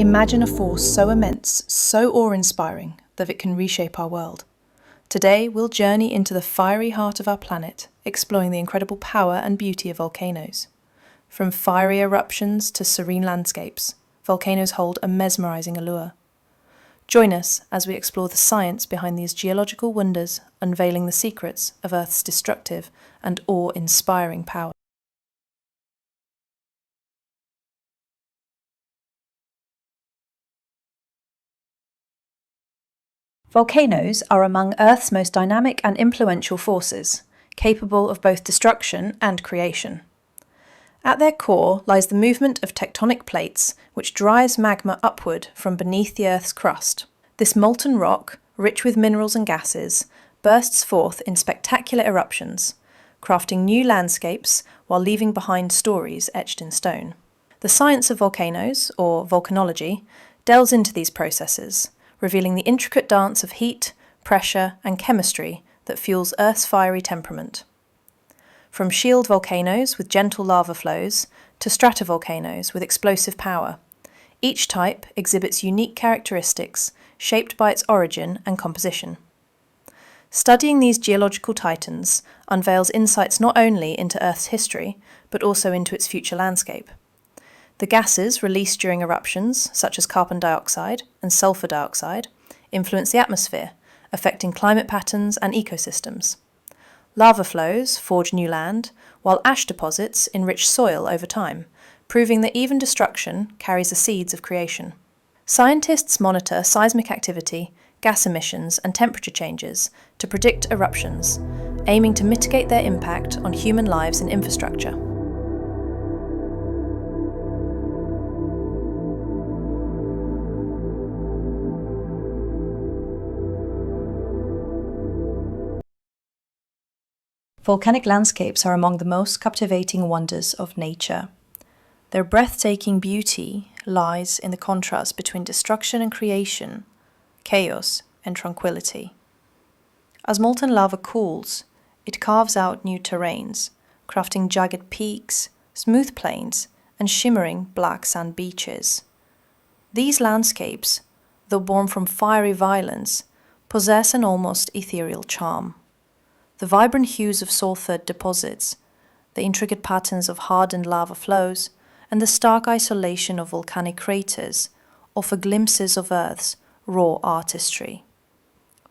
Imagine a force so immense, so awe-inspiring, that it can reshape our world. Today, we'll journey into the fiery heart of our planet, exploring the incredible power and beauty of volcanoes. From fiery eruptions to serene landscapes, volcanoes hold a mesmerizing allure. Join us as we explore the science behind these geological wonders, unveiling the secrets of Earth's destructive and awe-inspiring power. Volcanoes are among Earth's most dynamic and influential forces, capable of both destruction and creation. At their core lies the movement of tectonic plates, which drives magma upward from beneath the Earth's crust. This molten rock, rich with minerals and gases, bursts forth in spectacular eruptions, crafting new landscapes while leaving behind stories etched in stone. The science of volcanoes, or volcanology, delves into these processes, revealing the intricate dance of heat, pressure, and chemistry that fuels Earth's fiery temperament. From shield volcanoes with gentle lava flows to stratovolcanoes with explosive power, each type exhibits unique characteristics shaped by its origin and composition. Studying these geological titans unveils insights not only into Earth's history, but also into its future landscape. The gases released during eruptions, such as carbon dioxide and sulfur dioxide, influence the atmosphere, affecting climate patterns and ecosystems. Lava flows forge new land, while ash deposits enrich soil over time, proving that even destruction carries the seeds of creation. Scientists monitor seismic activity, gas emissions, and temperature changes to predict eruptions, aiming to mitigate their impact on human lives and infrastructure. Volcanic landscapes are among the most captivating wonders of nature. Their breathtaking beauty lies in the contrast between destruction and creation, chaos and tranquility. As molten lava cools, it carves out new terrains, crafting jagged peaks, smooth plains, and shimmering black sand beaches. These landscapes, though born from fiery violence, possess an almost ethereal charm. The vibrant hues of sulfur deposits, the intricate patterns of hardened lava flows, and the stark isolation of volcanic craters offer glimpses of Earth's raw artistry.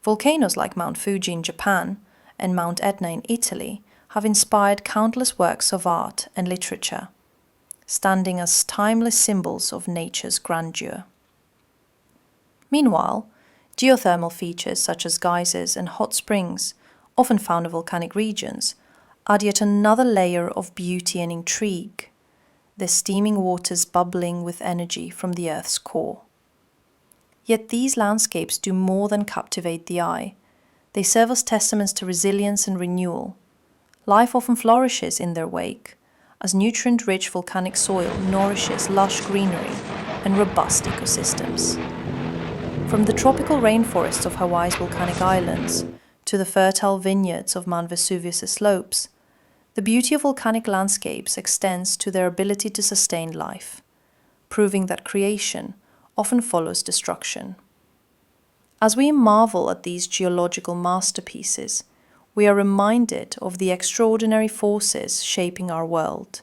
Volcanoes like Mount Fuji in Japan and Mount Etna in Italy have inspired countless works of art and literature, standing as timeless symbols of nature's grandeur. Meanwhile, geothermal features such as geysers and hot springs, often found in volcanic regions, add yet another layer of beauty and intrigue, the steaming waters bubbling with energy from the Earth's core. Yet these landscapes do more than captivate the eye. They serve as testaments to resilience and renewal. Life often flourishes in their wake, as nutrient-rich volcanic soil nourishes lush greenery and robust ecosystems. From the tropical rainforests of Hawaii's volcanic islands to the fertile vineyards of Mount Vesuvius' slopes, the beauty of volcanic landscapes extends to their ability to sustain life, proving that creation often follows destruction. As we marvel at these geological masterpieces, we are reminded of the extraordinary forces shaping our world,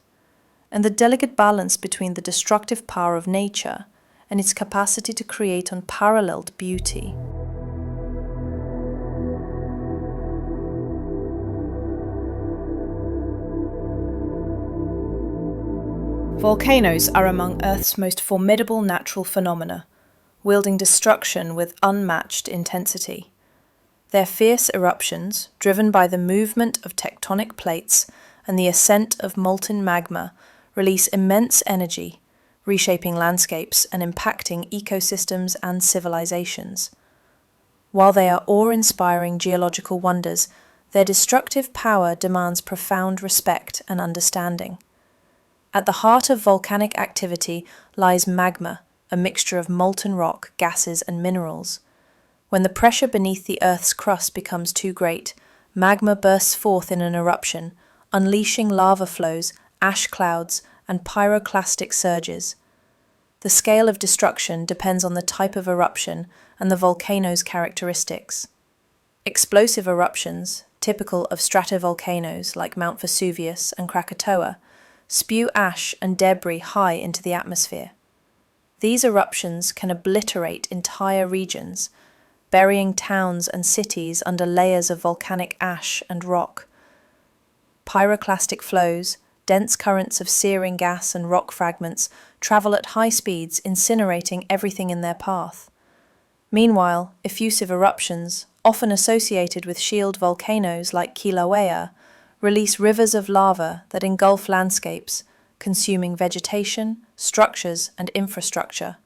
and the delicate balance between the destructive power of nature and its capacity to create unparalleled beauty. Volcanoes are among Earth's most formidable natural phenomena, wielding destruction with unmatched intensity. Their fierce eruptions, driven by the movement of tectonic plates and the ascent of molten magma, release immense energy, reshaping landscapes and impacting ecosystems and civilizations. While they are awe-inspiring geological wonders, their destructive power demands profound respect and understanding. At the heart of volcanic activity lies magma, a mixture of molten rock, gases, and minerals. When the pressure beneath the Earth's crust becomes too great, magma bursts forth in an eruption, unleashing lava flows, ash clouds, and pyroclastic surges. the scale of destruction depends on the type of eruption and the volcano's characteristics. Explosive eruptions, typical of stratovolcanoes like Mount Vesuvius and Krakatoa, spew ash and debris high into the atmosphere. These eruptions can obliterate entire regions, burying towns and cities under layers of volcanic ash and rock. Pyroclastic flows, dense currents of searing gas and rock fragments, travel at high speeds, incinerating everything in their path. Meanwhile, effusive eruptions, often associated with shield volcanoes like Kilauea, release rivers of lava that engulf landscapes, consuming vegetation, structures, and infrastructure.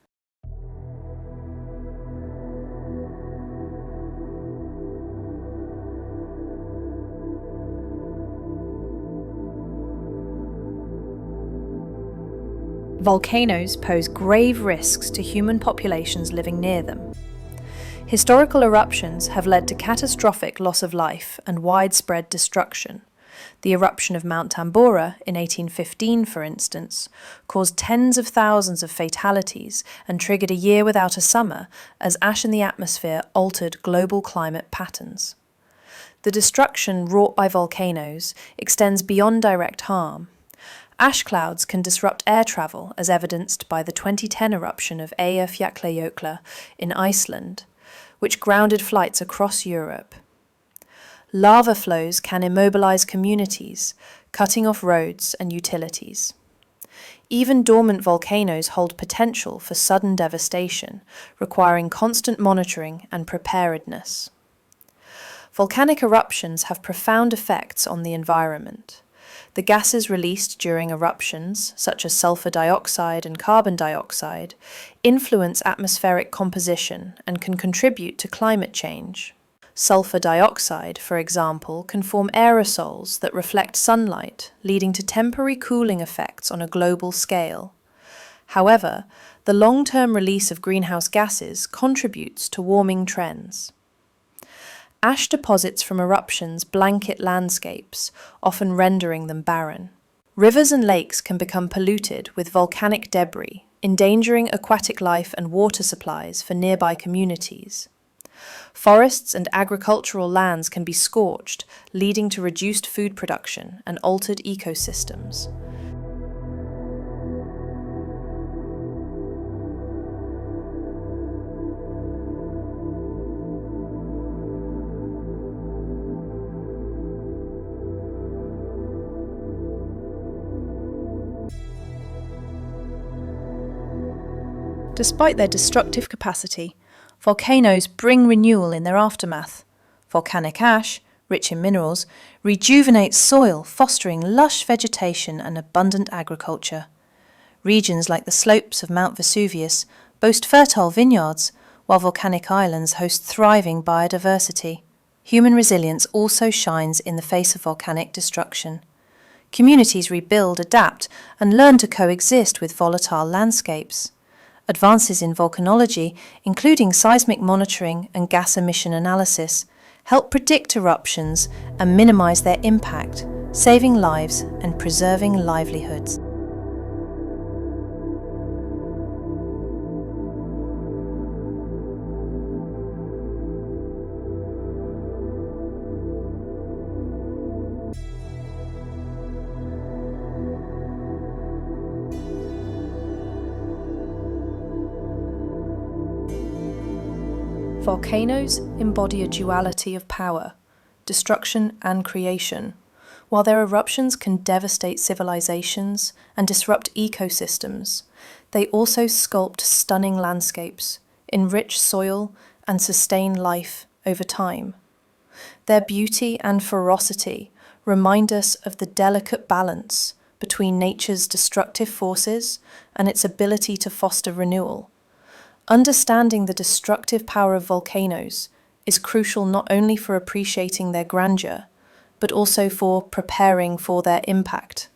Volcanoes pose grave risks to human populations living near them. Historical eruptions have led to catastrophic loss of life and widespread destruction. The eruption of Mount Tambora in 1815, for instance, caused tens of thousands of fatalities and triggered a year without a summer as ash in the atmosphere altered global climate patterns. The destruction wrought by volcanoes extends beyond direct harm. Ash clouds can disrupt air travel, as evidenced by the 2010 eruption of 𝐻𝐸𝐸𝐸 in Iceland, which grounded flights across Europe. Lava flows can immobilize communities, cutting off roads and utilities. Even dormant volcanoes hold potential for sudden devastation, requiring constant monitoring and preparedness. Volcanic eruptions have profound effects on the environment. The gases released during eruptions, such as sulfur dioxide and carbon dioxide, influence atmospheric composition and can contribute to climate change. Sulfur dioxide, for example, can form aerosols that reflect sunlight, leading to temporary cooling effects on a global scale. However, the long-term release of greenhouse gases contributes to warming trends. Ash deposits from eruptions blanket landscapes, often rendering them barren. Rivers and lakes can become polluted with volcanic debris, endangering aquatic life and water supplies for nearby communities. Forests and agricultural lands can be scorched, leading to reduced food production and altered ecosystems. Despite their destructive capacity, volcanoes bring renewal in their aftermath. Volcanic ash, rich in minerals, rejuvenates soil, fostering lush vegetation and abundant agriculture. Regions like the slopes of Mount Vesuvius boast fertile vineyards, while volcanic islands host thriving biodiversity. Human resilience also shines in the face of volcanic destruction. Communities rebuild, adapt, and learn to coexist with volatile landscapes. Advances in volcanology, including seismic monitoring and gas emission analysis, help predict eruptions and minimize their impact, saving lives and preserving livelihoods. Volcanoes embody a duality of power, destruction and creation. While their eruptions can devastate civilizations and disrupt ecosystems, they also sculpt stunning landscapes, enrich soil, and sustain life over time. Their beauty and ferocity remind us of the delicate balance between nature's destructive forces and its ability to foster renewal. Understanding the destructive power of volcanoes is crucial not only for appreciating their grandeur, but also for preparing for their impact.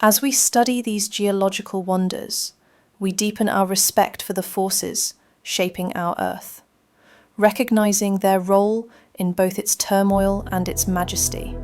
As we study these geological wonders, we deepen our respect for the forces shaping our Earth, recognizing their role in both its turmoil and its majesty.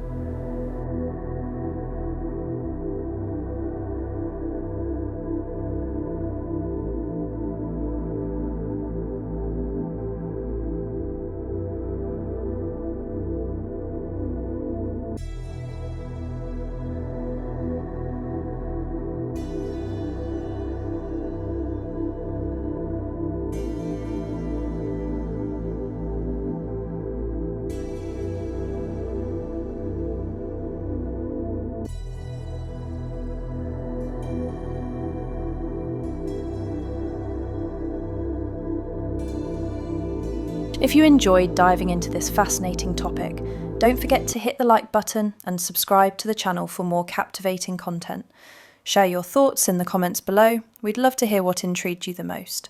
If you enjoyed diving into this fascinating topic, don't forget to hit the like button and subscribe to the channel for more captivating content. Share your thoughts in the comments below. We'd love to hear what intrigued you the most.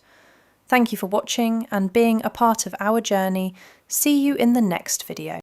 Thank you for watching and being a part of our journey. See you in the next video.